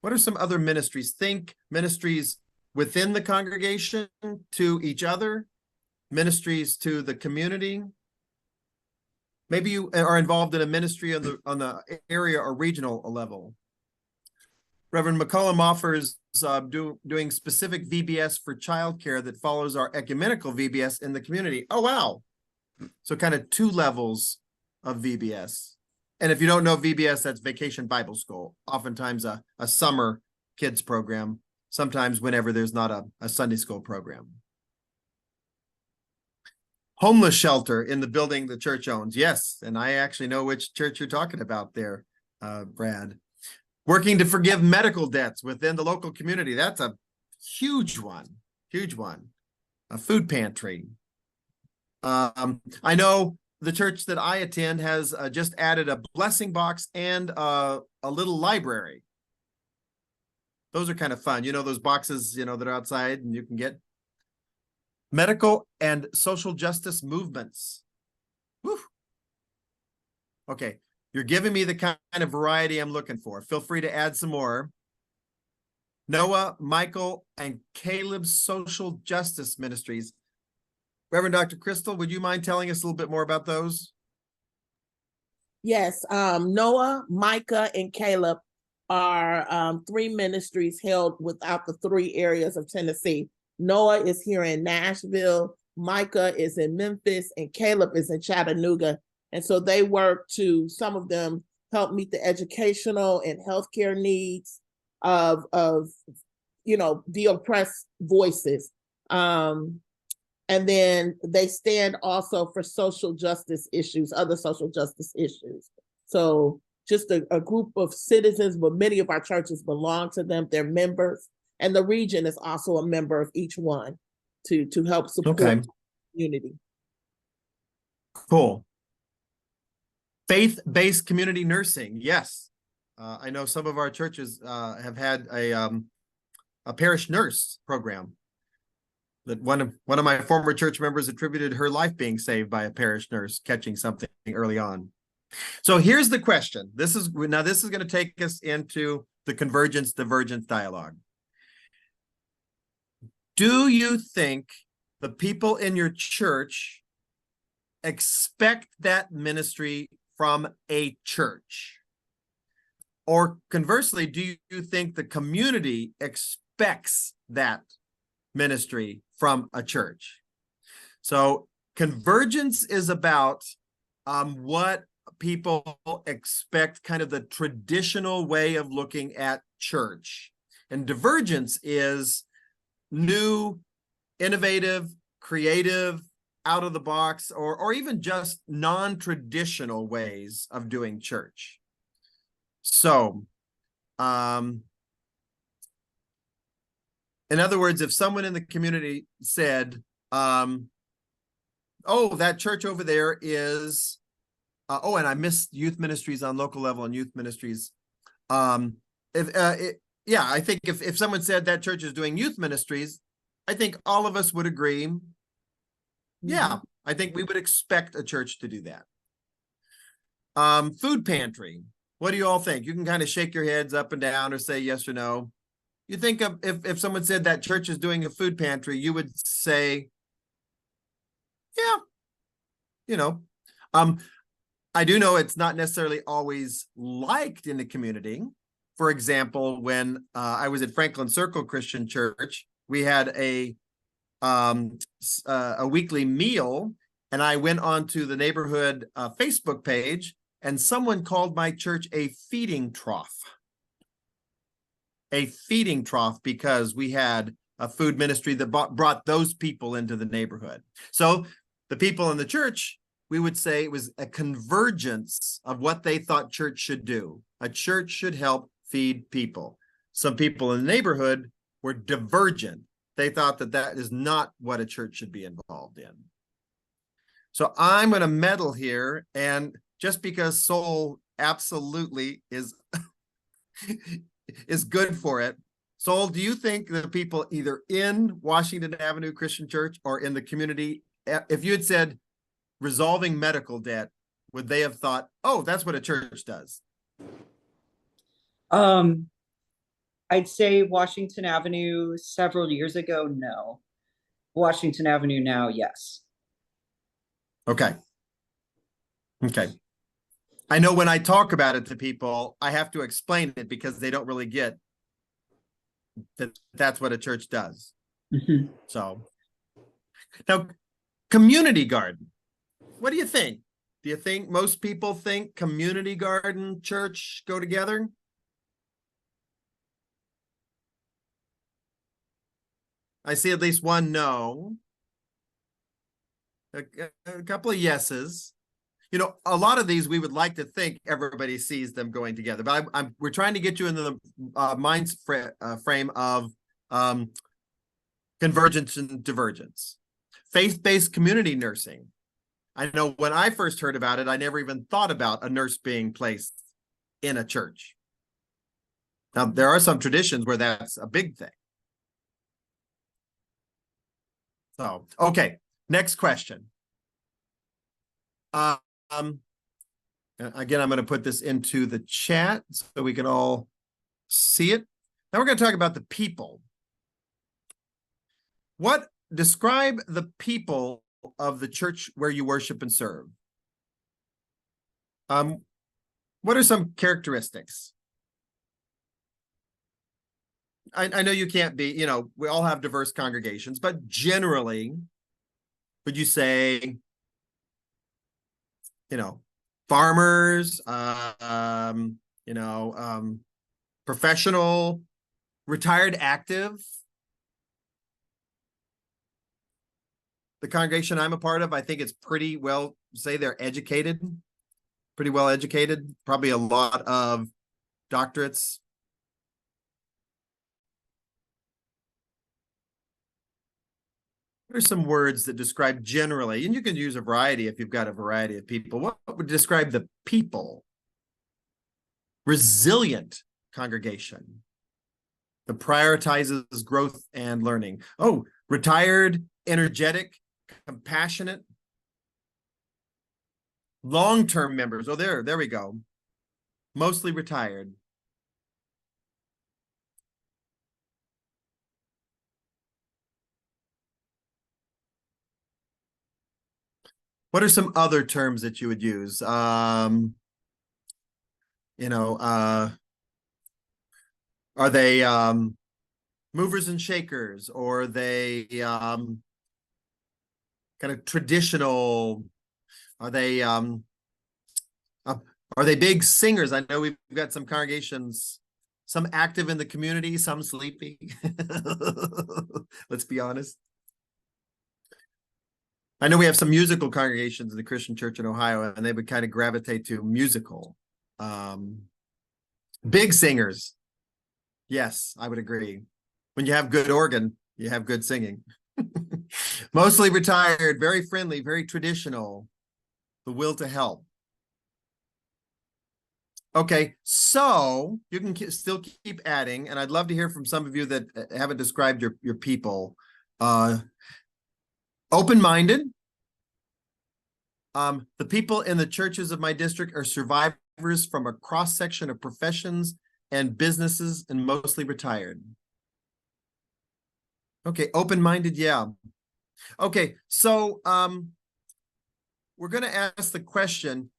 What are some other ministries? Think ministries within the congregation to each other, ministries to the community. Maybe you are involved in a ministry on the area or regional level. Reverend McCollum offers doing specific VBS for childcare that follows our ecumenical VBS in the community. Oh, wow. So kind of 2 levels of VBS. And if you don't know VBS, that's Vacation Bible School, oftentimes a summer kids program, sometimes whenever there's not a Sunday school program. Homeless shelter in the building the church owns. Yes, and I actually know which church you're talking about there, Brad. Working to forgive medical debts within the local community. That's a huge one, huge one. A food pantry. I know the church that I attend has just added a blessing box and a little library. Those are kind of fun. You know, those boxes, that are outside and you can get medical and social justice movements. Whew. Okay. You're giving me the kind of variety I'm looking for. Feel free to add some more. Noah, Michael, and Caleb's Social Justice Ministries. Reverend Dr. Crystal, would you mind telling us a little bit more about those? Yes, Noah, Micah, and Caleb are 3 ministries held without the 3 areas of Tennessee. Noah is here in Nashville, Micah is in Memphis, and Caleb is in Chattanooga. And so they work to, some of them help meet the educational and healthcare needs of the oppressed voices. And then they stand also for social justice issues, other social justice issues. So just a group of citizens, but many of our churches belong to them. They're members, and the region is also a member of each one to help support the community. Cool. Faith-based community nursing. Yes. I know some of our churches have had a parish nurse program that one of my former church members attributed her life being saved by a parish nurse catching something early on. So here's the question. This is going to take us into the convergence divergence dialogue. Do you think the people in your church expect that ministry from a church? Or conversely, do you think the community expects that ministry from a church? So convergence is about what people expect, kind of the traditional way of looking at church. And divergence is new, innovative, creative, out of the box, or even just non-traditional ways of doing church. So, in other words, if someone in the community said, oh, that church over there is, and I missed youth ministries on local level and youth ministries. I think if someone said that church is doing youth ministries, I think all of us would agree. Yeah, I think we would expect a church to do that. Food pantry. What do you all think? You can kind of shake your heads up and down or say yes or no. You think of if someone said that church is doing a food pantry, you would say, yeah, I do know it's not necessarily always liked in the community. For example, when I was at Franklin Circle Christian Church, we had a weekly meal, and I went onto the neighborhood Facebook page, and someone called my church a feeding trough. A feeding trough because we had a food ministry that brought those people into the neighborhood. So the people in the church, we would say it was a convergence of what they thought church should do. A church should help feed people. Some people in the neighborhood were divergent. They thought that is not what a church should be involved in. So I'm going to meddle here, and just because Soul absolutely is good for it. Soul, do you think the people either in Washington Avenue Christian Church or in the community, if you had said resolving medical debt, would they have thought, oh, that's what a church does? I'd say Washington Avenue several years ago, no. Washington Avenue now, yes. Okay. Okay. I know when I talk about it to people, I have to explain it because they don't really get that that's what a church does. Mhm. So now, community garden. What do you think? Do you think most people think community garden, church go together? I see at least one no. A couple of yeses. You know, a lot of these we would like to think everybody sees them going together, but we're trying to get you into the frame of um, convergence and divergence. Faith-based community nursing. I know when I first heard about it, I never even thought about a nurse being placed in a church. Now, there are some traditions where that's a big thing. So, okay, next question. Again, I'm going to put this into the chat so we can all see it. Now we're going to talk about the people. Describe the people of the church where you worship and serve? What are some characteristics? I know you can't be, you know, we all have diverse congregations, but generally, would you say, you know, farmers, professional, retired active? The congregation I'm a part of, I think it's pretty well, say they're educated, pretty well educated, probably a lot of doctorates. What are some words that describe generally, and you can use a variety if you've got a variety of people. What would describe the people? Resilient congregation that prioritizes growth and learning. Oh, retired, energetic, compassionate. Long-term members. Oh, there we go. Mostly retired. What are some other terms that you would use? Are they movers and shakers, or are they kind of traditional? Are they big singers? I know we've got some congregations, some active in the community, some sleepy. Let's be honest. I know we have some musical congregations in the Christian church in Ohio, and they would kind of gravitate to musical. Big singers. Yes, I would agree. When you have good organ, you have good singing. Mostly retired, very friendly, very traditional, the will to help. Okay, so you can still keep adding, and I'd love to hear from some of you that haven't described your people. Open-minded. The people in the churches of my district are survivors from a cross-section of professions and businesses, and mostly retired. Okay, open-minded, yeah. Okay, so we're going to ask the question,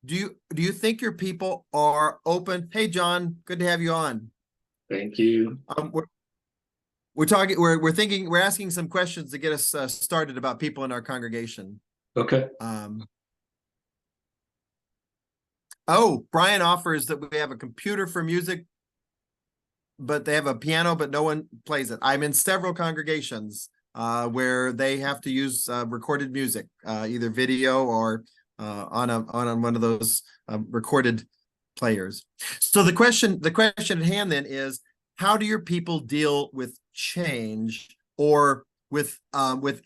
do you think your people are open? Hey, John, good to have you on. Thank you. We're asking some questions to get us started about people in our congregation. Okay. Oh, Brian offers that we have a computer for music, but they have a piano, but no one plays it. I'm in several congregations where they have to use recorded music, either video or on one of those recorded players. So the question at hand then is, how do your people deal with change or with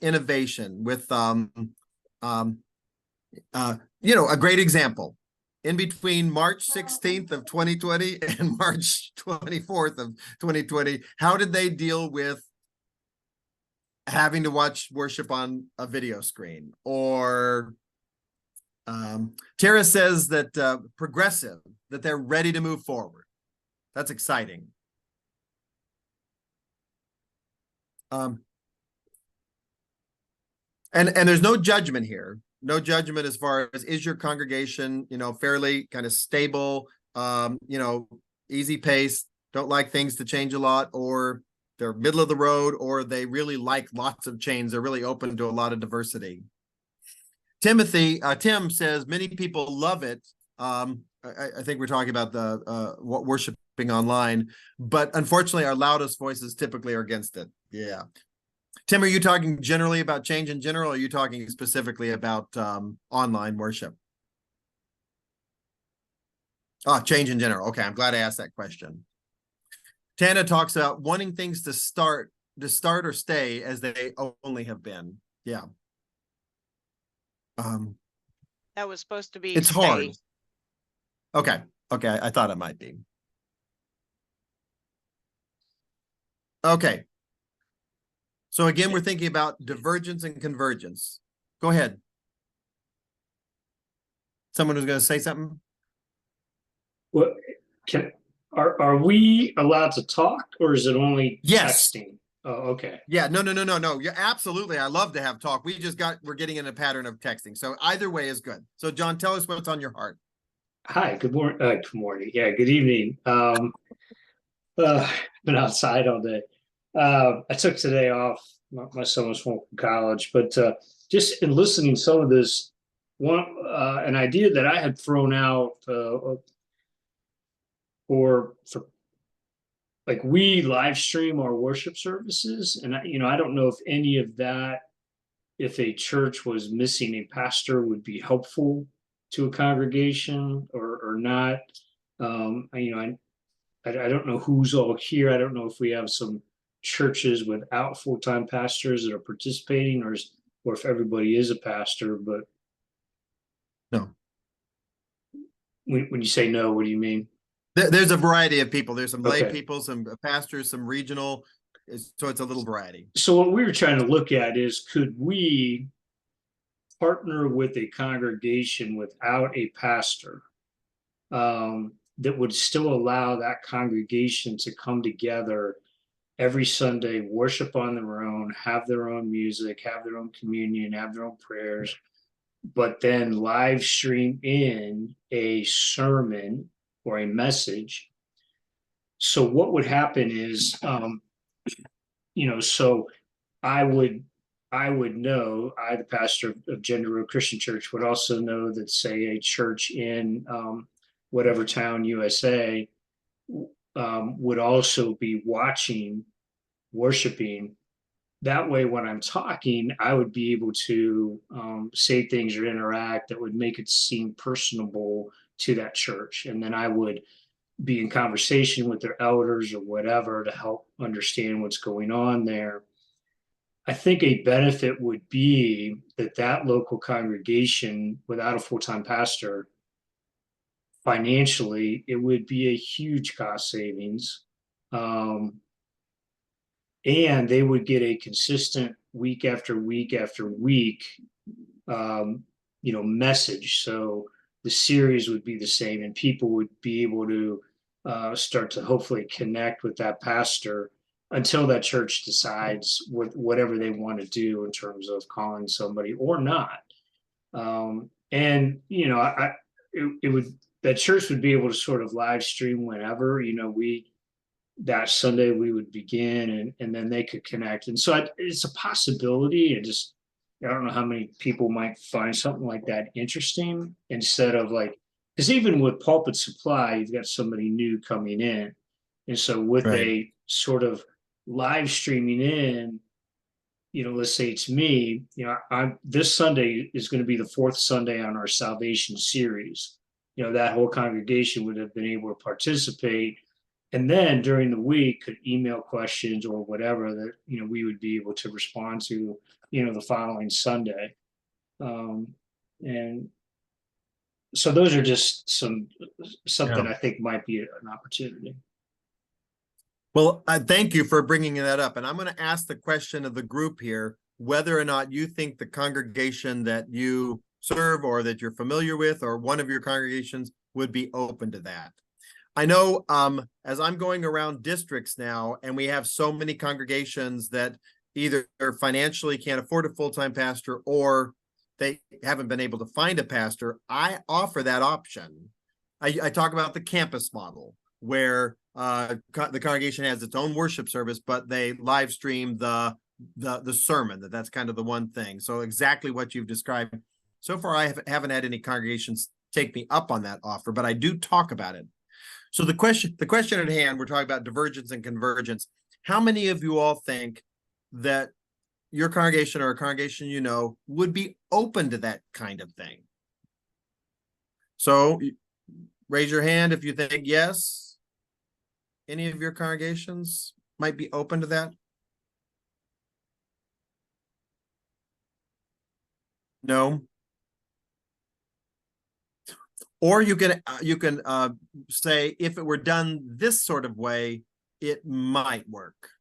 innovation, with a great example? In between March 16th of 2020 and March 24th of 2020, how did they deal with having to watch worship on a video screen? Or Tara says that progressive, that they're ready to move forward. That's exciting. Um, and there's no judgment here. No judgment as far as, is your congregation, fairly kind of stable, easy pace, don't like things to change a lot, or they're middle of the road, or they really like lots of change. They're really open to a lot of diversity. Tim says many people love it. I think we're talking about the what worshiping online, but unfortunately our loudest voices typically are against it. Yeah. Tim, are you talking generally about change in general, or are you talking specifically about online worship? Change in general. Okay, I'm glad I asked that question. Tana talks about wanting things to start or stay as they only have been. Yeah. That was supposed to be It's stay. hard. Okay. I thought it might be. Okay. So again, we're thinking about divergence and convergence. Go ahead. Someone was going to say something? What are we allowed to talk, or is it only Yes. texting? Oh, okay. Yeah, no. Yeah, absolutely. I love to have talk. We're getting in a pattern of texting. So either way is good. So John, tell us what's on your heart. Hi, good morning. Good morning. Yeah, good evening. Been outside all day. I took today off. My son was home from college, but just in listening to some of this, an idea that I had thrown out for like, we live stream our worship services, and I don't know if any of that, if a church was missing a pastor, would be helpful to a congregation or not. I don't know who's all here. I don't know if we have some churches without full-time pastors that are participating, or if everybody is a pastor. But No. when you say no, what do you mean? There's a variety of people. There's some lay Okay. people, some pastors, some regional. So it's a little variety. So what we were trying to look at is, could we partner with a congregation without a pastor, that would still allow that congregation to come together every Sunday, worship on their own, have their own music, have their own communion, have their own prayers, but then live stream in a sermon or a message. So what would happen is, so I would know, the pastor of Gender Road Christian Church, would also know that, say, a church in whatever town, USA, would also be watching, worshiping. That way, when I'm talking, I would be able to say things or interact that would make it seem personable to that church. And then I would be in conversation with their elders or whatever to help understand what's going on there. I think a benefit would be that local congregation, without a full-time pastor, financially, it would be a huge cost savings. And they would get a consistent week after week after week, message. So the series would be the same, and people would be able to start to hopefully connect with that pastor until that church decides whatever they want to do in terms of calling somebody or not. That church would be able to sort of live stream whenever, that Sunday we would begin, and then they could connect. And so it's a possibility. I don't know how many people might find something like that interesting, instead of because even with Pulpit Supply, you've got somebody new coming in. And so with a sort of live streaming in, let's say it's me, this Sunday is going to be the fourth Sunday on our salvation series. That whole congregation would have been able to participate. And then during the week could email questions or whatever that, we would be able to respond to, the following Sunday. And so those are just something I think might be an opportunity. Well, thank you for bringing that up. And I'm going to ask the question of the group here, whether or not you think the congregation that you serve or that you're familiar with, or one of your congregations, would be open to that. I know as I'm going around districts now, and we have so many congregations that either financially can't afford a full-time pastor or they haven't been able to find a pastor, I offer that option. I talk about the campus model where the congregation has its own worship service, but they live stream the sermon. That's kind of the one thing. So exactly what you've described. So far, I haven't had any congregations take me up on that offer, but I do talk about it. So the question at hand, we're talking about divergence and convergence. How many of you all think that your congregation or a congregation you know would be open to that kind of thing? So raise your hand if you think yes. Any of your congregations might be open to that? No. Or you can say, if it were done this sort of way, it might work.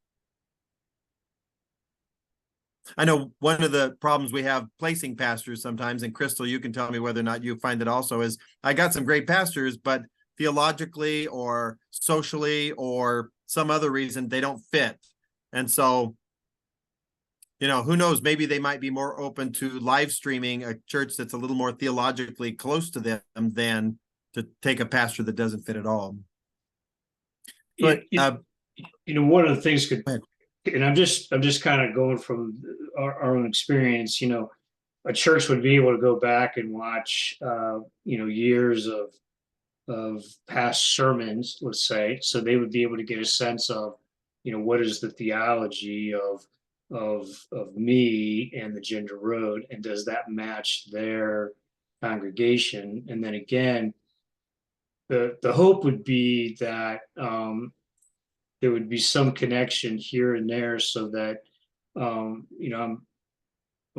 I know one of the problems we have placing pastors sometimes, and Crystal, you can tell me whether or not you find it also, is I got some great pastors, but theologically or socially or some other reason, they don't fit. And so, you know, who knows, maybe they might be more open to live streaming a church that's a little more theologically close to them than to take a pastor that doesn't fit at all. But one of the things could, go ahead. and I'm just kind of going from our own experience, a church would be able to go back and watch, years of past sermons, let's say, so they would be able to get a sense of, what is the theology of me and the Ginger Road, and does that match their congregation? And then again, the hope would be that there would be some connection here and there, so that I'm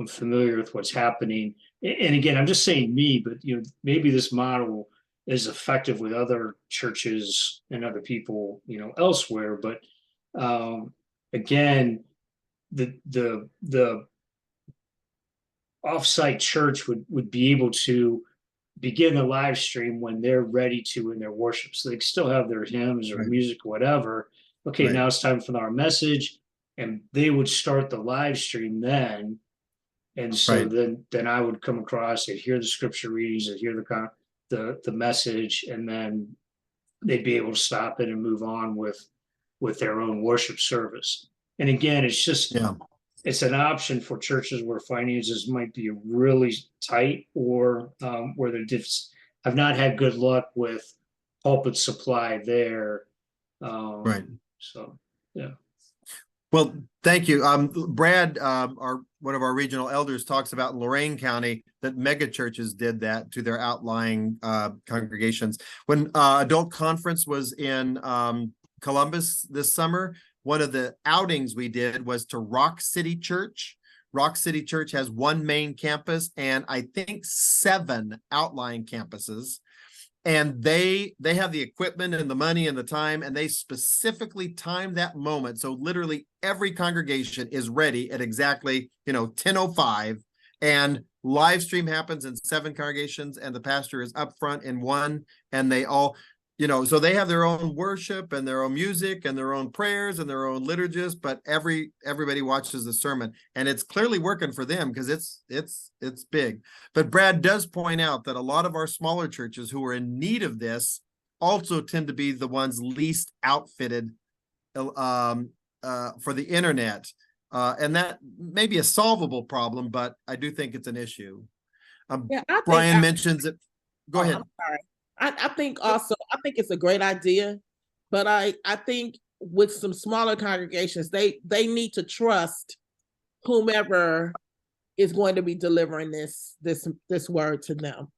familiar with what's happening. And again, I'm just saying me, but maybe this model is effective with other churches and other people elsewhere. But again, the offsite church would be able to begin the live stream when they're ready to in their worship, so they can still have their hymns or Right. music or whatever. Okay, Right. now it's time for our message, and they would start the live stream then. And so Right. then I would come across, I'd hear the scripture readings, I'd hear the message, and then they'd be able to stop it and move on with their own worship service. And again, it's just Yeah. it's an option for churches where finances might be really tight, or where they just have not had good luck with pulpit supply there. Right. So yeah. Well, thank you. Brad, one of our regional elders, talks about in Lorain County that mega churches did that to their outlying congregations. When Adult Conference was in Columbus this summer, one of the outings we did was to Rock City Church. Rock City Church has one main campus and I think 7 outlying campuses. And they have the equipment and the money and the time, and they specifically time that moment. So literally every congregation is ready at exactly 10:05, and live stream happens in 7 congregations, and the pastor is up front in one, and they all, so they have their own worship and their own music and their own prayers and their own liturgists, but everybody watches the sermon, and it's clearly working for them because it's big. But Brad does point out that a lot of our smaller churches who are in need of this also tend to be the ones least outfitted for the internet. And that may be a solvable problem, but I do think it's an issue. Brian mentions it. Go ahead. I'm sorry. I think also, I think it's a great idea, but I think with some smaller congregations, they need to trust whomever is going to be delivering this word to them.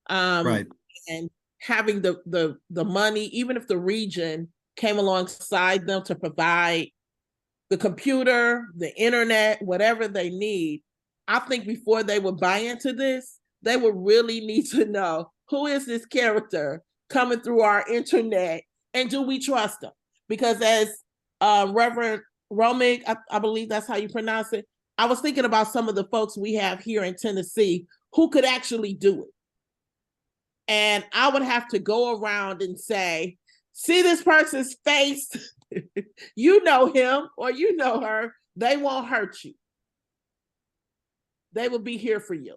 Right. And having the money, even if the region came alongside them to provide the computer, the internet, whatever they need, I think before they would buy into this, they would really need to know, who is this character coming through our internet, and do we trust them? Because as Reverend Romig, I believe that's how you pronounce it, I was thinking about some of the folks we have here in Tennessee who could actually do it. And I would have to go around and say, see this person's face, you know him or you know her, They won't hurt you. They will be here for you.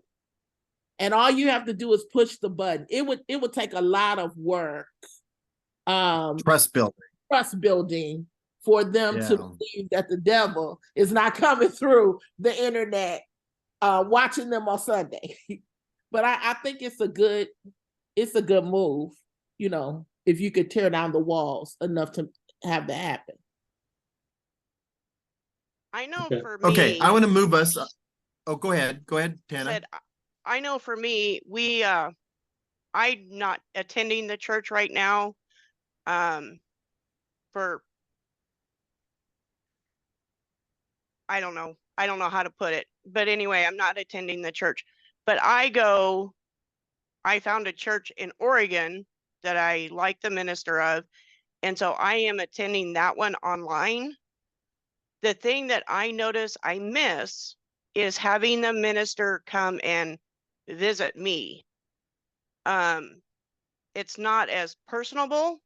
And all you have to do is push the button. It would take a lot of work. Trust building. Trust building for them to Yeah. believe that the devil is not coming through the internet, watching them on Sunday. But I think it's a good move, you know, if you could tear down the walls enough to have that happen. I know Okay. for me. Okay, I want to move us. Oh, go ahead, Tana. Said, I know for me, I'm not attending the church right now. For I don't know how to put it, but anyway, I'm not attending the church. But I found a church in Oregon that I like the minister of, and so I am attending that one online. The thing that I notice I miss is having the minister come and visit me. It's not as personable.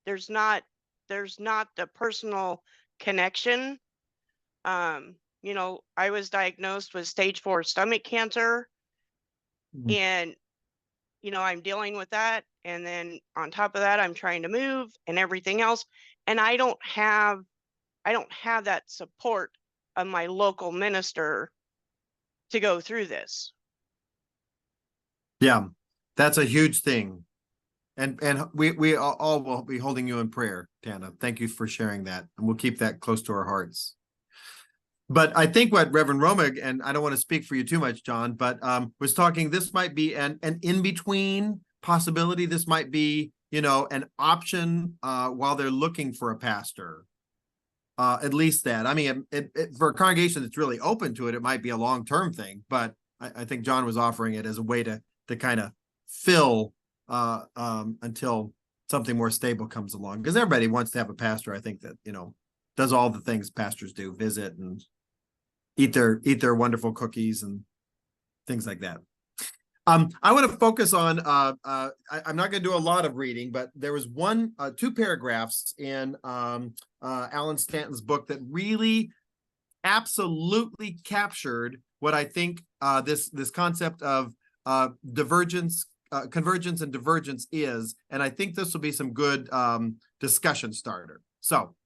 There's not the personal connection. You know, I was diagnosed with stage 4 stomach cancer, and you know, I'm dealing with that, and then on top of that I'm trying to move and everything else, and I don't have that support of my local minister to go through this. Yeah, that's a huge thing. And we all will be holding you in prayer, Tana. Thank you for sharing that. And we'll keep that close to our hearts. But I think what Reverend Romig, and I don't want to speak for you too much, John, but was talking, this might be an in-between possibility. This might be, you know, an option while they're looking for a pastor. At least that. I mean, for a congregation that's really open to it, it might be a long-term thing. But I think John was offering it as a way to kind of fill until something more stable comes along, because everybody wants to have a pastor, I think, that, you know, does all the things pastors do, visit and eat their wonderful cookies and things like that. I want to focus on I'm not going to do a lot of reading, but there was two paragraphs in Alan Stanton's book that really absolutely captured what I think this concept of divergence, convergence and divergence is, and I think this will be some good discussion starter. So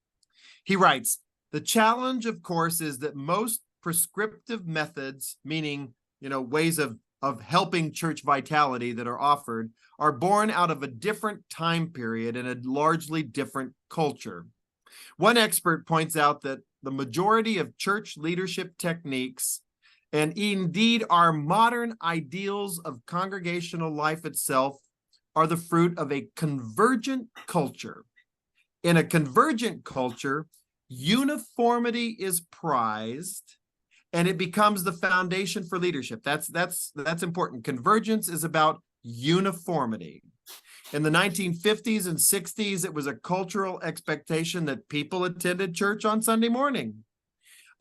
he writes, the challenge, of course, is that most prescriptive methods, meaning, you know, ways of helping church vitality that are offered, are born out of a different time period and a largely different culture. One expert points out that the majority of church leadership techniques, and indeed our modern ideals of congregational life itself, are the fruit of a convergent culture. In a convergent culture, uniformity is prized, and it becomes the foundation for leadership. That's important. Convergence is about uniformity. In the 1950s and 60s, it was a cultural expectation that people attended church on Sunday morning.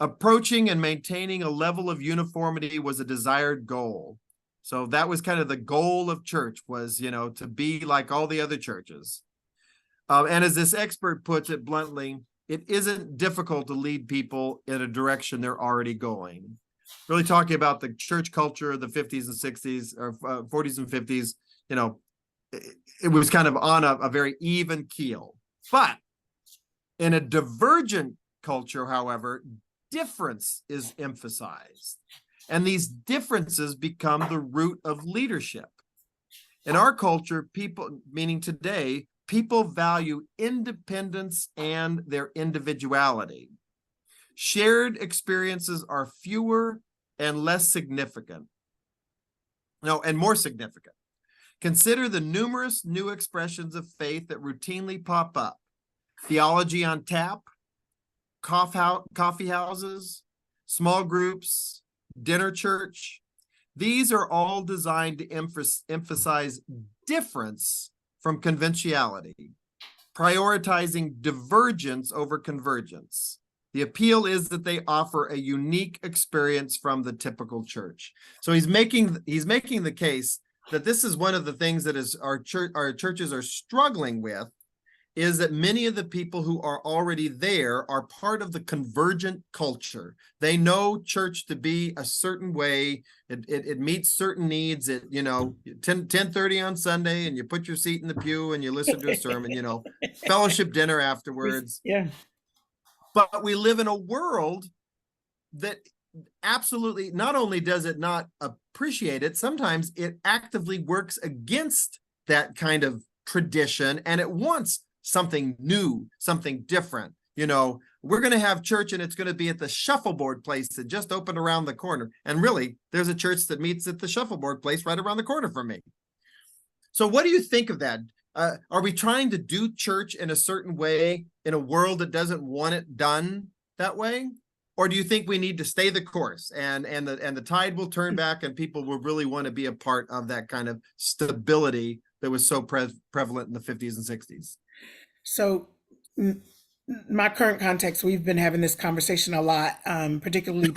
Approaching and maintaining a level of uniformity was a desired goal. So that was kind of the goal of church, was, you know, to be like all the other churches. And as this expert puts it bluntly, it isn't difficult to lead people in a direction they're already going. Really talking about the church culture of the 50s and 60s, or 40s and 50s, you know, it was kind of on a very even keel. But in a divergent culture, however, difference is emphasized. And these differences become the root of leadership. In our culture, people, meaning today, people value independence and their individuality. Shared experiences are fewer and less significant. No, and more significant. Consider the numerous new expressions of faith that routinely pop up. Theology on tap, coffee houses, small groups, dinner church. These are all designed to emphasize difference from conventionality, prioritizing divergence over convergence. The appeal is that they offer a unique experience from the typical church. So he's making the case that this is one of the things that is our churches are struggling with, is that many of the people who are already there are part of the convergent culture. They know church to be a certain way. It meets certain needs. 10:30 on Sunday, and you put your seat in the pew and you listen to a sermon, fellowship dinner afterwards. Yeah. But we live in a world that absolutely, not only does it not appreciate it, sometimes it actively works against that kind of tradition, and it wants something new, something different. We're going to have church, and it's going to be at the shuffleboard place that just opened around the corner. And really, there's a church that meets at the shuffleboard place right around the corner from me. So what do you think of that? Are we trying to do church in a certain way in a world that doesn't want it done that way? Or do you think we need to stay the course, and the tide will turn back, and people will really want to be a part of that kind of stability that was so prevalent in the 50s and 60s? So my current context, we've been having this conversation a lot, particularly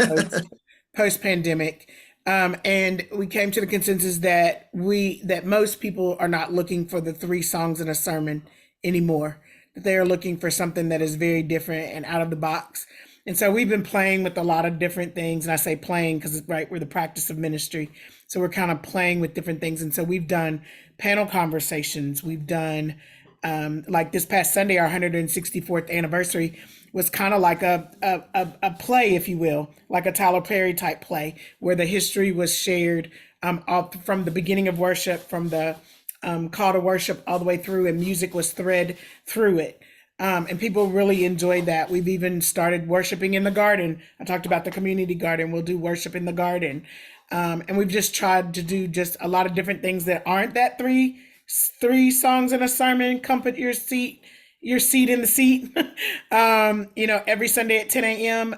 post pandemic. And we came to the consensus that most people are not looking for the 3 songs in a sermon anymore. That they are looking for something that is very different and out of the box. And so we've been playing with a lot of different things. And I say playing because we're the practice of ministry. So we're kind of playing with different things. And so we've done panel conversations. We've done, like this past Sunday, our 164th anniversary was kind of like a play, if you will, like a Tyler Perry type play, where the history was shared from the beginning of worship, from the call to worship all the way through, and music was thread through it. And people really enjoyed that. We've even started worshiping in the garden. I talked about the community garden. We'll do worship in the garden. And we've just tried to do just a lot of different things that aren't that three songs in a sermon. Come put your seat in the seat. Every Sunday at 10 a.m.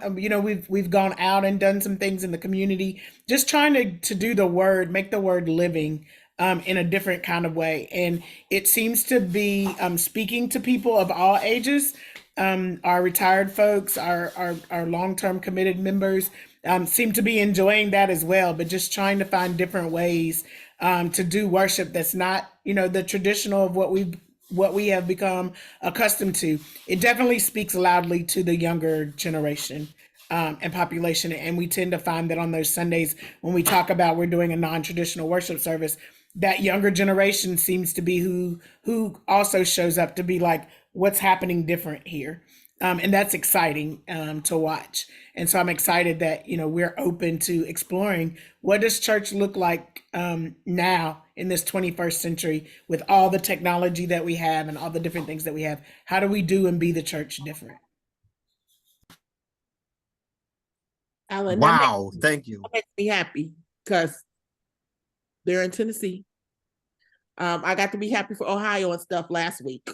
We've gone out and done some things in the community, just trying to do the word, make the word living in a different kind of way. And it seems to be speaking to people of all ages. Our retired folks, our long-term committed members seem to be enjoying that as well, but just trying to find different ways to do worship that's not, the traditional of what we have become accustomed to. It definitely speaks loudly to the younger generation and population. And we tend to find that on those Sundays when we talk about we're doing a non-traditional worship service, that younger generation seems to be who also shows up to be like, what's happening different here? And that's exciting to watch. And so I'm excited that, we're open to exploring what does church look like now in this 21st century with all the technology that we have and all the different things that we have. How do we do and be the church different? Alan, Wow, thank you. that makes me happy because they're in Tennessee. I got to be happy for Ohio and stuff last week.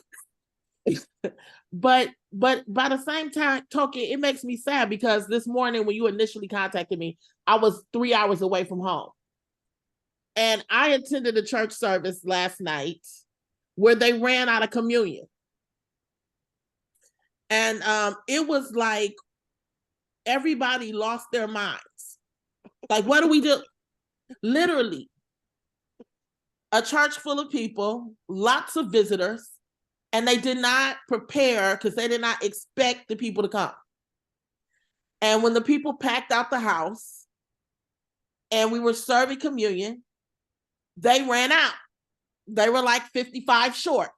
But by the same time, token, it makes me sad because this morning when you initially contacted me, I was 3 hours away from home. And I attended a church service last night where they ran out of communion. And it was like everybody lost their minds. Like, what do we do? Literally, a church full of people, lots of visitors, and they did not prepare because they did not expect the people to come. And when the people packed out the house and we were serving communion, they ran out. They were like 55 short.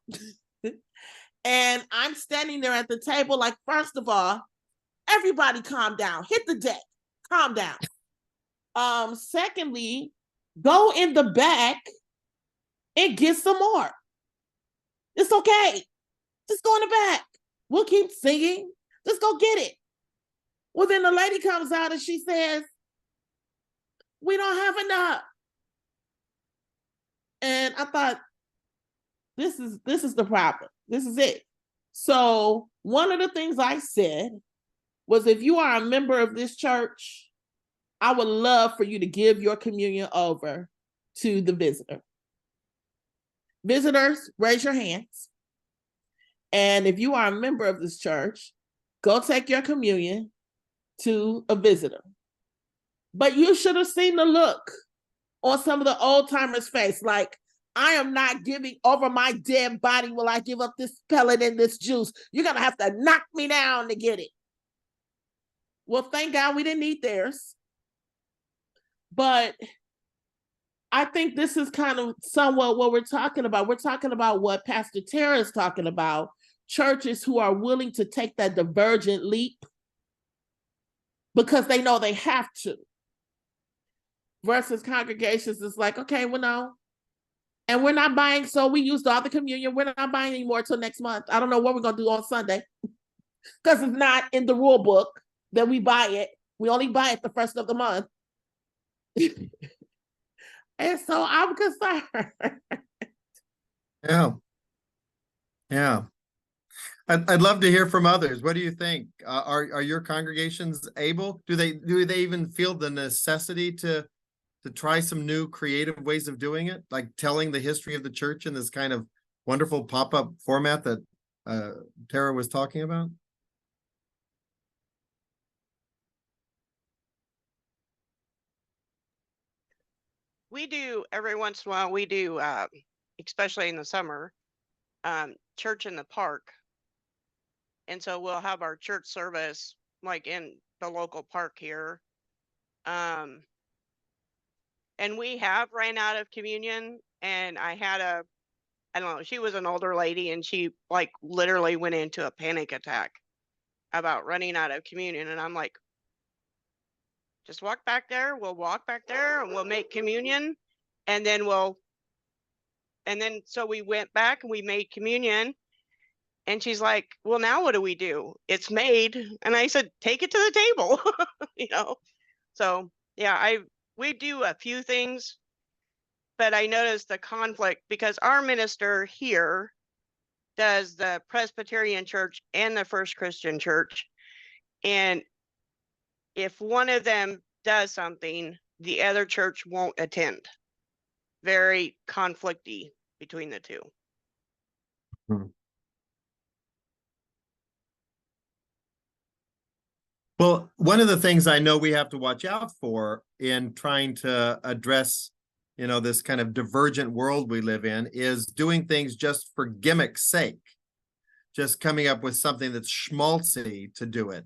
And I'm standing there at the table like, first of all, everybody calm down, hit the deck, calm down. Secondly, go in the back and get some more. It's okay. Just go in the back. We'll keep singing. Just go get it. Well, then the lady comes out and she says, we don't have enough. And I thought, this is the problem. This is it. So one of the things I said was, if you are a member of this church, I would love for you to give your communion over to the visitor. Visitors, raise your hands. And if you are a member of this church, go take your communion to a visitor. But you should have seen the look on some of the old timers' face, like, I am not giving over my dead body. Will I give up this pellet and this juice? You're going to have to knock me down to get it. Well, thank God we didn't eat theirs. But I think this is kind of somewhat what we're talking about. We're talking about what Pastor Tara is talking about. Churches who are willing to take that divergent leap because they know they have to. Versus congregations is like, okay, well, no. And we're not buying, so we used all the communion. We're not buying anymore until next month. I don't know what we're going to do on Sunday because it's not in the rule book that we buy it. We only buy it the first of the month. And so I'm concerned. Yeah. Yeah. I'd love to hear from others. What do you think? Are your congregations able? Do they even feel the necessity to try some new creative ways of doing it, like telling the history of the church in this kind of wonderful pop-up format that Tara was talking about? We do every once in a while, we do, especially in the summer, church in the park. And so we'll have our church service like in the local park here. And we have ran out of communion, and I don't know, she was an older lady and she like literally went into a panic attack about running out of communion. And I'm like, just walk back there. We'll walk back there and we'll make communion. And then so we went back and we made communion. And she's like, well, now what do we do? It's made. And I said, take it to the table, you know? So yeah, we do a few things, but I noticed the conflict because our minister here does the Presbyterian Church and the First Christian Church. And if one of them does something, the other church won't attend. Very conflicty between the two. Well, one of the things I know we have to watch out for in trying to address, this kind of divergent world we live in is doing things just for gimmick's sake, just coming up with something that's schmaltzy to do it.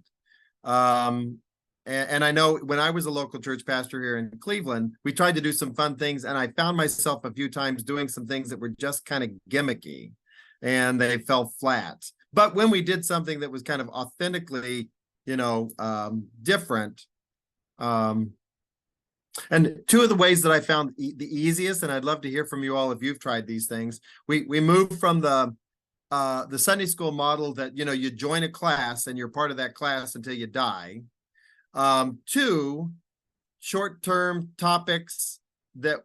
And I know when I was a local church pastor here in Cleveland, we tried to do some fun things, and I found myself a few times doing some things that were just kind of gimmicky, and they fell flat. But when we did something that was kind of authentically, different, and two of the ways that I found the easiest, and I'd love to hear from you all if you've tried these things, we moved from the Sunday school model that, you join a class and you're part of that class until you die, to short-term topics that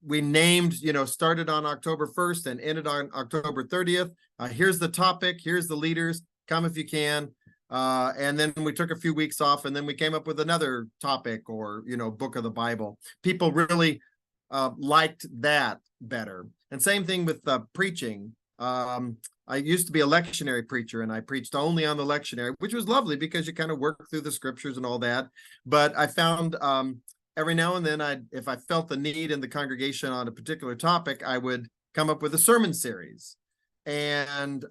we named, started on October 1st and ended on October 30th. Here's the topic, here's the leaders, come if you can. And then we took a few weeks off, and then we came up with another topic or, book of the Bible. People really liked that better. And same thing with preaching. I used to be a lectionary preacher, and I preached only on the lectionary, which was lovely because you kind of work through the scriptures and all that. But I found every now and then, if I felt the need in the congregation on a particular topic, I would come up with a sermon series. And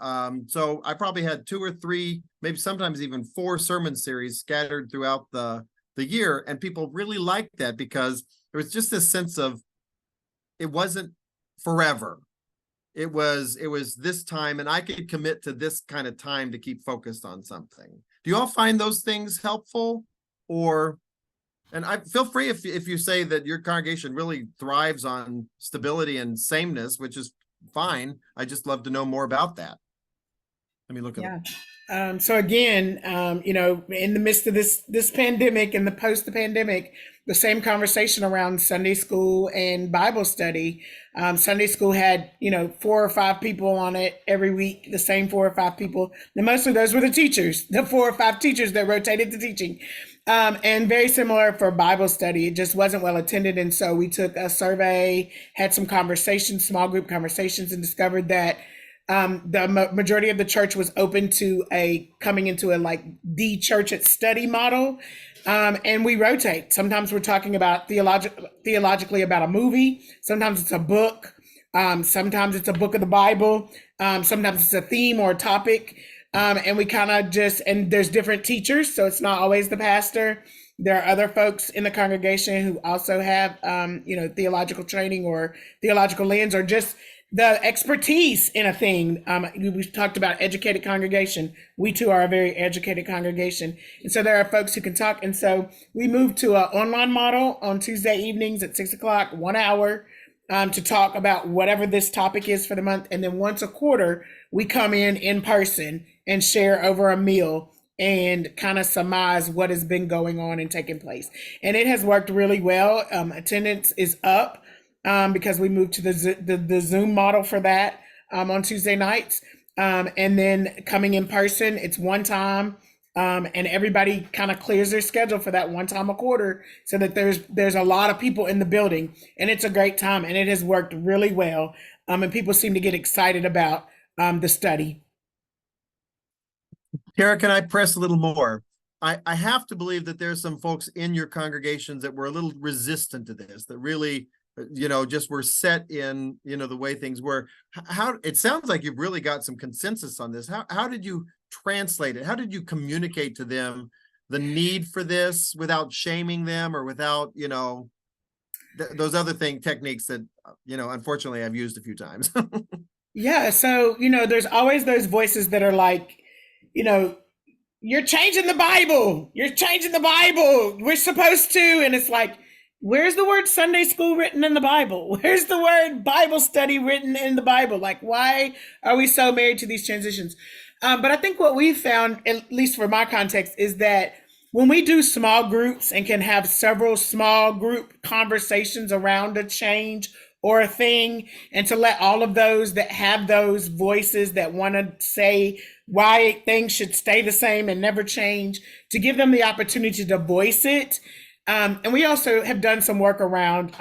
so I probably had 2 or 3, maybe sometimes even 4 sermon series scattered throughout the year. And people really liked that because there was just this sense of it wasn't forever. It was this time, and I could commit to this kind of time to keep focused on something. Do you all find those things helpful? And I feel free if you say that your congregation really thrives on stability and sameness, which is fine. I just love to know more about that. Let me look at it. So again, in the midst of this pandemic and the post-pandemic, the same conversation around Sunday school and Bible study. Sunday school had, 4 or 5 people on it every week, the same 4 or 5 people. And mostly those were the teachers, the 4 or 5 teachers that rotated the teaching. And very similar for Bible study. It just wasn't well attended. And so we took a survey, had some conversations, small group conversations, and discovered that the majority of the church was open to coming into the church at study model. And we rotate. Sometimes we're talking about theologically about a movie. Sometimes it's a book. Sometimes it's a book of the Bible. Sometimes it's a theme or a topic. And we kind of just, and there's different teachers, so it's not always the pastor. There are other folks in the congregation who also have, theological training or theological lens or just the expertise in a thing. We talked about educated congregation. We too are a very educated congregation. And so there are folks who can talk. And so we moved to an online model on Tuesday evenings at 6 o'clock, 1 hour, to talk about whatever this topic is for the month. And then once a quarter, we come in person and share over a meal and kind of surmise what has been going on and taking place. And it has worked really well. Attendance is up because we moved to the Zoom model for that on Tuesday nights. And then coming in person, it's one time. And everybody kind of clears their schedule for that one time a quarter so that there's a lot of people in the building, and it's a great time, and it has worked really well. And people seem to get excited about the study. Tara, can I press a little more? I have to believe that there's some folks in your congregations that were a little resistant to this, that really, just were set in, the way things were. How it sounds like you've really got some consensus on this. How did you translate it? How did you communicate to them the need for this without shaming them or without, those other techniques that, unfortunately I've used a few times? Yeah. So, there's always those voices that are like, you're changing the Bible. You're changing the Bible. We're supposed to. And it's like, where's the word Sunday school written in the Bible? Where's the word Bible study written in the Bible? Like, why are we so married to these transitions? But I think what we found, at least for my context, is that when we do small groups and can have several small group conversations around a change or a thing, and to let all of those that have those voices that want to say why things should stay the same and never change, to give them the opportunity to voice it. And we also have done some work around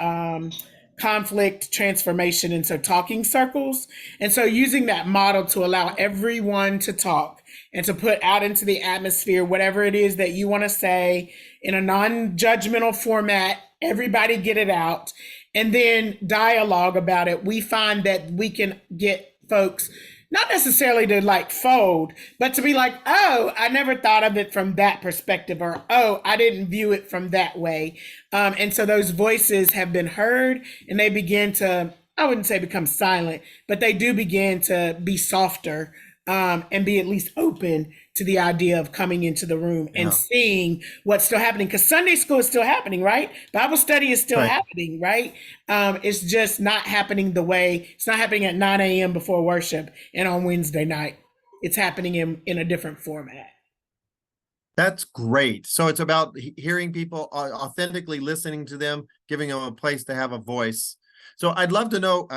conflict transformation, and so talking circles. And so using that model to allow everyone to talk and to put out into the atmosphere whatever it is that you want to say in a non-judgmental format, everybody get it out, and then dialogue about it. We find that we can get folks not necessarily to like fold, but to be like, oh, I never thought of it from that perspective, or, oh, I didn't view it from that way. And so those voices have been heard, and they begin to, I wouldn't say become silent, but they do begin to be softer and be at least open to the idea of coming into the room and seeing what's still happening. Because Sunday school is still happening, right? Bible study is still happening, right? It's just not happening it's not happening at 9 a.m. before worship and on Wednesday night. It's happening in a different format. That's great. So it's about hearing people, authentically listening to them, giving them a place to have a voice. So I'd love to know,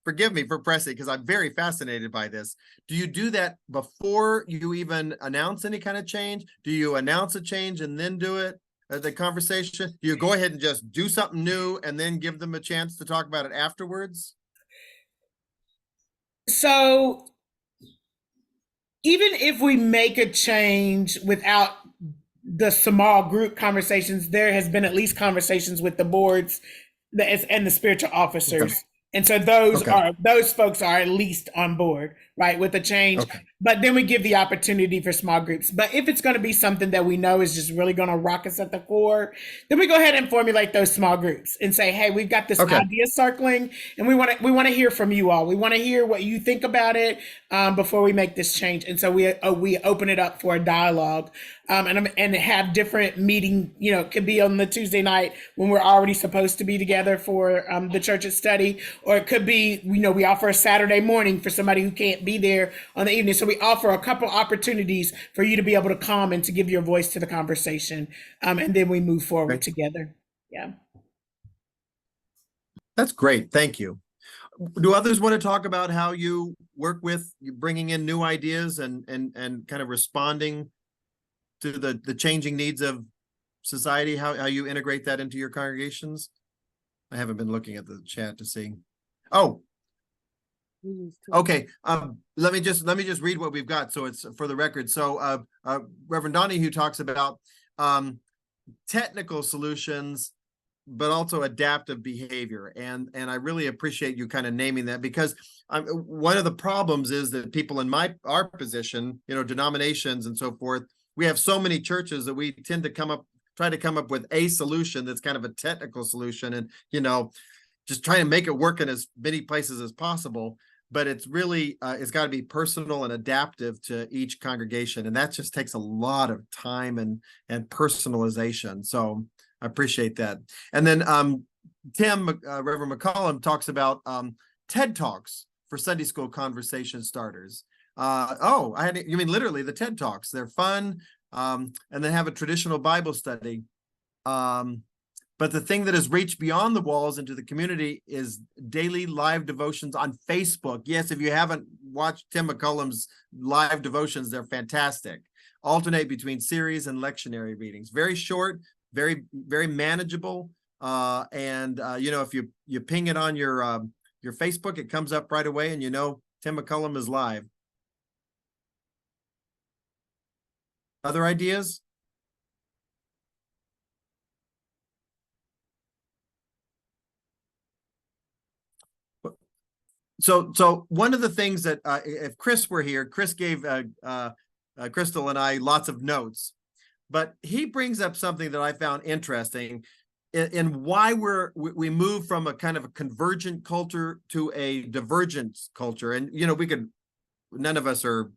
forgive me for pressing because I'm very fascinated by this. Do you do that before you even announce any kind of change? Do you announce a change and then do it, the conversation? Do you go ahead and just do something new and then give them a chance to talk about it afterwards? So even if we make a change without the small group conversations, there has been at least conversations with the boards and the spiritual officers. Okay. And so those folks are at least on board, right, with the change. Okay. But then we give the opportunity for small groups. But if it's going to be something that we know is just really going to rock us at the core, then we go ahead and formulate those small groups and say, hey, we've got this idea circling, and we want to hear from you all. We want to hear what you think about it before we make this change. And so we open it up for a dialogue and have different meeting. It could be on the Tuesday night when we're already supposed to be together for the church's study, or it could be, we offer a Saturday morning for somebody who can't be there on the evening. So we offer a couple opportunities for you to be able to come and to give your voice to the conversation. And then we move forward together. Yeah. That's great. Thank you. Do others want to talk about how you work with bringing in new ideas and kind of responding to the changing needs of society, how you integrate that into your congregations? I haven't been looking at the chat to see. Oh, okay. Let me just read what we've got, so it's for the record. So Reverend Donahue talks about technical solutions but also adaptive behavior. And I really appreciate you kind of naming that, because one of the problems is that people in our position, denominations and so forth, we have so many churches that we tend to try to come up with a solution that's kind of a technical solution, and just try to make it work in as many places as possible. But it's really it's got to be personal and adaptive to each congregation, and that just takes a lot of time and personalization. So I appreciate that. And then Tim, Reverend McCollum, talks about TED Talks for Sunday school conversation starters. You mean literally the TED Talks? They're fun, and then have a traditional Bible study. But the thing that has reached beyond the walls into the community is daily live devotions on Facebook. Yes, if you haven't watched Tim McCollum's live devotions, they're fantastic. Alternate between series and lectionary readings. Very short, very, very manageable. If you ping it on your Facebook, it comes up right away, and Tim McCollum is live. Other ideas? So one of the things that if Chris were here, Chris gave Crystal and I lots of notes, but he brings up something that I found interesting in why we move from a kind of a convergent culture to a divergent culture. And none of us are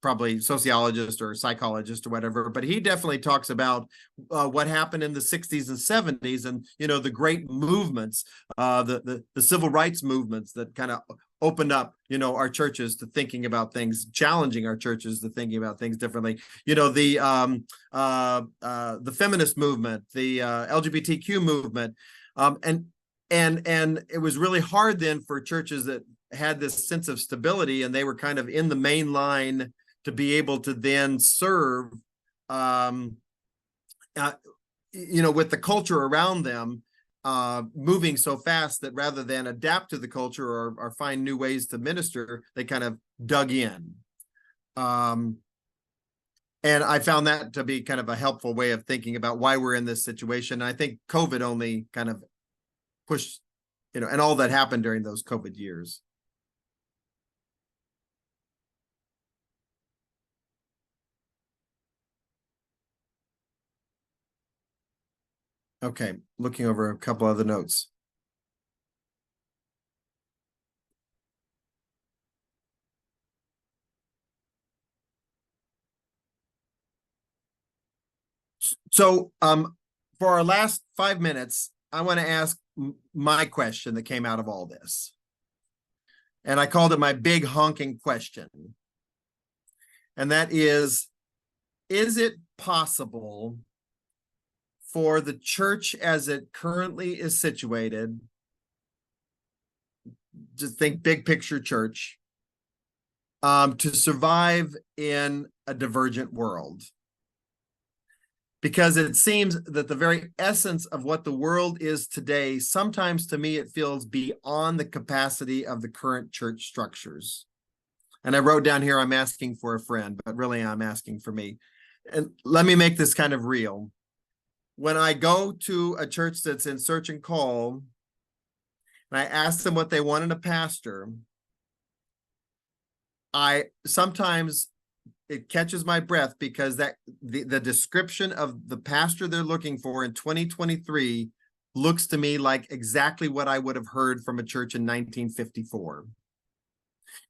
probably sociologist or psychologist or whatever, but he definitely talks about what happened in the 60s and 70s, and the great movements, the civil rights movements that kind of opened up our churches to thinking about things, challenging our churches to thinking about things differently. The feminist movement, the LGBTQ movement, and it was really hard then for churches that had this sense of stability, and they were kind of in the main line to be able to then serve, with the culture around them moving so fast, that rather than adapt to the culture or find new ways to minister, they kind of dug in. And I found that to be kind of a helpful way of thinking about why we're in this situation. I think COVID only kind of pushed, and all that happened during those COVID years. Okay, looking over a couple other notes. So for our last 5 minutes, I want to ask my question that came out of all this. And I called it my big honking question. And that is it possible for the church as it currently is situated, just think big picture church, to survive in a divergent world? Because it seems that the very essence of what the world is today, sometimes to me, it feels beyond the capacity of the current church structures. And I wrote down here, I'm asking for a friend, but really I'm asking for me. And let me make this kind of real. When I go to a church that's in search and call, and I ask them what they want in a pastor, sometimes it catches my breath, because the description of the pastor they're looking for in 2023 looks to me like exactly what I would have heard from a church in 1954.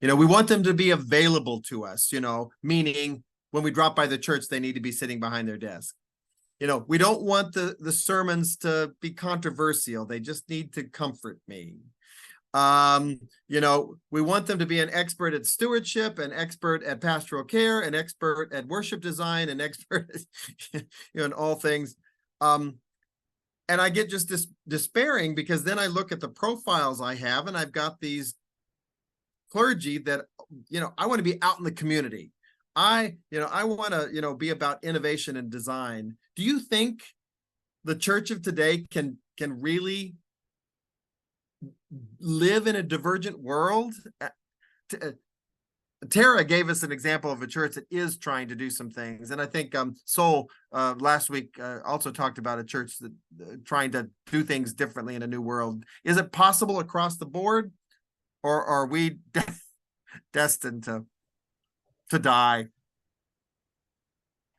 We want them to be available to us, meaning when we drop by the church, they need to be sitting behind their desk. We don't want the sermons to be controversial. They just need to comfort me. We want them to be an expert at stewardship, an expert at pastoral care, an expert at worship design, an expert in all things. And I get just despairing, because then I look at the profiles I have, and I've got these clergy that, I want to be out in the community. I want to, be about innovation and design. Do you think the church of today can really live in a divergent world? Tara gave us an example of a church that is trying to do some things. And I think Sol last week also talked about a church that trying to do things differently in a new world. Is it possible across the board, or are we destined to die?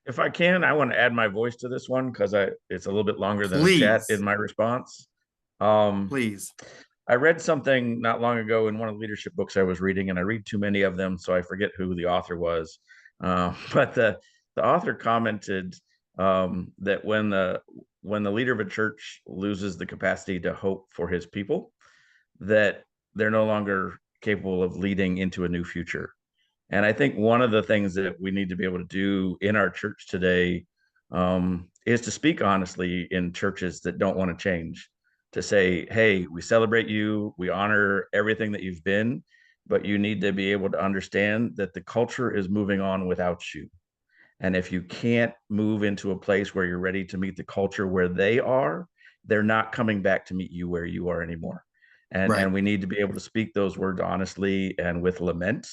If I can, I want to add my voice to this one because it's a little bit longer than a chat Please. in my response. Please. I read something not long ago in one of the leadership books I was reading, and I read too many of them, so I forget who the author was. But the author commented that when the leader of a church loses the capacity to hope for his people, that they're no longer capable of leading into a new future. And I think one of the things that we need to be able to do in our church today is to speak honestly in churches that don't want to change, to say, hey, we celebrate you, we honor everything that you've been, but you need to be able to understand that the culture is moving on without you. And if you can't move into a place where you're ready to meet the culture where they are, they're not coming back to meet you where you are anymore. And we need to be able to speak those words honestly and with lament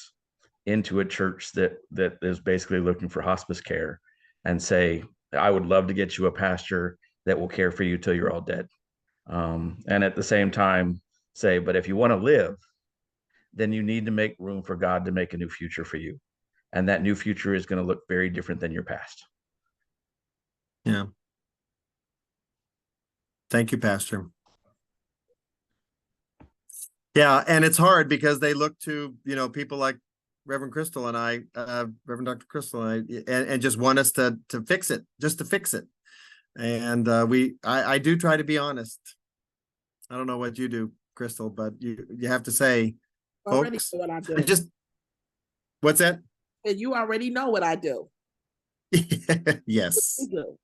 into a church that is basically looking for hospice care, and say, I would love to get you a pastor that will care for you till you're all dead. And at the same time say, but if you want to live, then you need to make room for God to make a new future for you. And that new future is going to look very different than your past. Yeah. Thank you, Pastor. Yeah, and it's hard because they look to, people like Reverend Crystal and I, Reverend Dr. Crystal and I, and just want us to fix it, just to fix it. And I do try to be honest. I don't know what you do, Crystal, but you have to say, Already folks, know what I do. What's that? And you already know what I do. Yes. You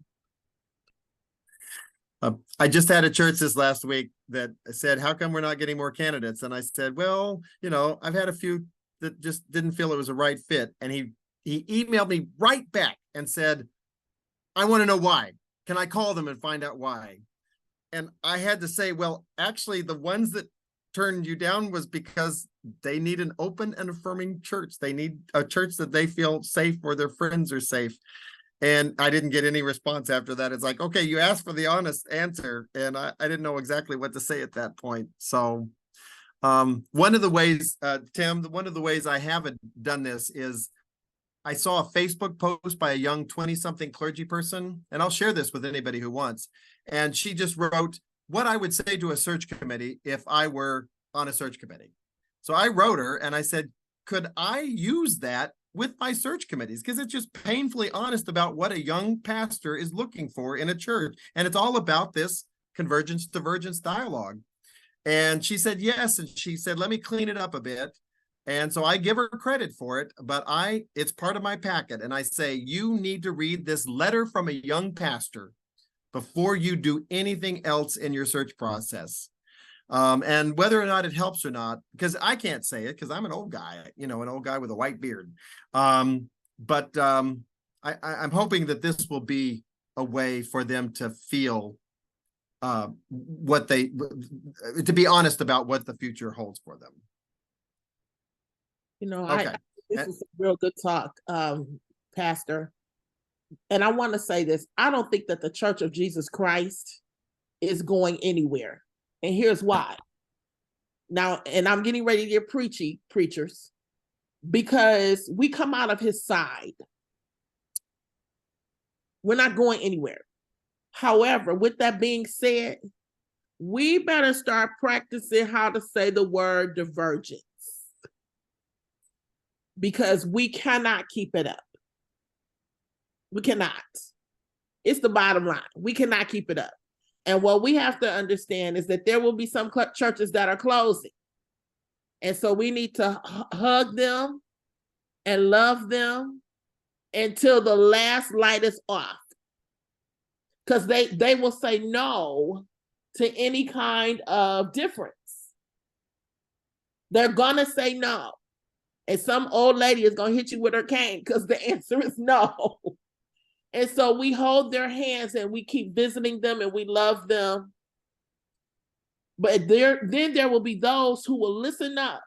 do. I just had a church this last week that said, how come we're not getting more candidates? And I said, well, I've had a few that just didn't feel it was a right fit. And he emailed me right back and said, I want to know why. Can I call them and find out why? And I had to say, well, actually, the ones that turned you down was because they need an open and affirming church. They need a church that they feel safe, where their friends are safe. And I didn't get any response after that. It's like, okay, you asked for the honest answer, and I didn't know exactly what to say at that point. So one of the ways, Tim, one of the ways I haven't done this is I saw a Facebook post by a young 20-something clergy person, and I'll share this with anybody who wants. And she just wrote what I would say to a search committee if I were on a search committee. So I wrote her and I said, could I use that with my search committees? Because it's just painfully honest about what a young pastor is looking for in a church. And it's all about this convergence, divergence dialogue. And she said, yes. And she said, let me clean it up a bit. And so I give her credit for it, but it's part of my packet. And I say, you need to read this letter from a young pastor before you do anything else in your search process. And whether or not it helps or not, because I can't say it because I'm an old guy, an old guy with a white beard. But I'm hoping that this will be a way for them to feel to be honest about what the future holds for them. Okay. This is a real good talk, Pastor. And I want to say this. I don't think that the Church of Jesus Christ is going anywhere. And here's why. Now, and I'm getting ready to get preachy, preachers, because we come out of his side. We're not going anywhere. However, with that being said, we better start practicing how to say the word divergence, because we cannot keep it up. We cannot. It's the bottom line. We cannot keep it up. And what we have to understand is that there will be some churches that are closing. And so we need to hug them and love them until the last light is off. Because they will say no to any kind of difference. They're going to say no. And some old lady is going to hit you with her cane because the answer is no. And so we hold their hands and we keep visiting them and we love them. But then there will be those who will listen up,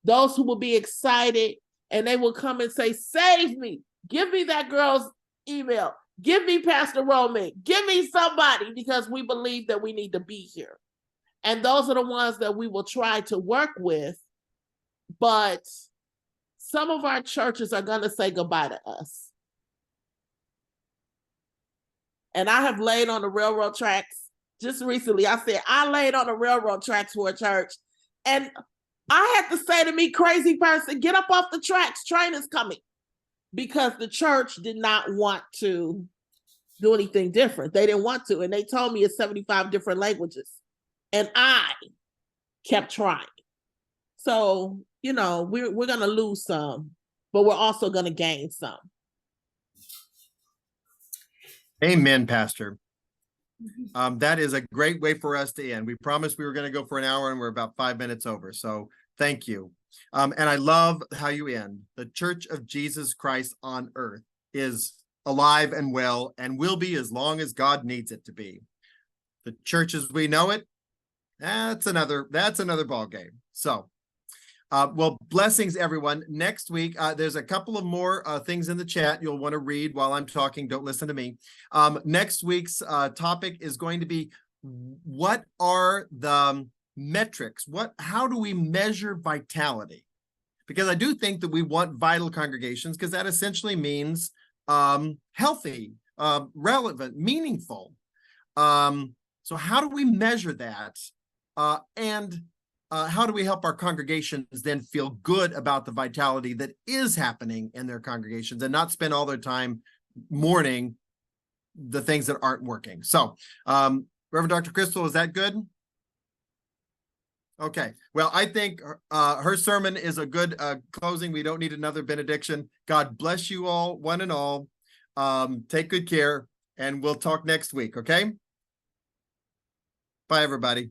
those who will be excited and they will come and say, save me, give me that girl's email, give me Pastor Roman, give me somebody, because we believe that we need to be here. And those are the ones that we will try to work with. But some of our churches are going to say goodbye to us. And I have laid on the railroad tracks just recently. I said, I laid on the railroad tracks for a church. And I had to say to me, crazy person, get up off the tracks. Train is coming. Because the church did not want to do anything different. They didn't want to. And they told me it's 75 different languages. And I kept trying. So, you know, we're going to lose some, but we're also going to gain some. Amen, Pastor. That is a great way for us to end. We promised we were going to go for an hour and we're about 5 minutes over. So thank you. And I love how you end. The Church of Jesus Christ on earth is alive and well and will be as long as God needs it to be. The church as we know it, that's another ball game. So, well, blessings, everyone. Next week, there's a couple of more things in the chat you'll want to read while I'm talking. Don't listen to me. Next week's topic is going to be, what are the metrics? How do we measure vitality? Because I do think that we want vital congregations, because that essentially means healthy, relevant, meaningful. So how do we measure that? And how do we help our congregations then feel good about the vitality that is happening in their congregations and not spend all their time mourning the things that aren't working? So, Reverend Dr. Crystal, is that good? Okay. Well, I think her sermon is a good closing. We don't need another benediction. God bless you all, one and all. Take good care, and we'll talk next week, okay? Bye, everybody.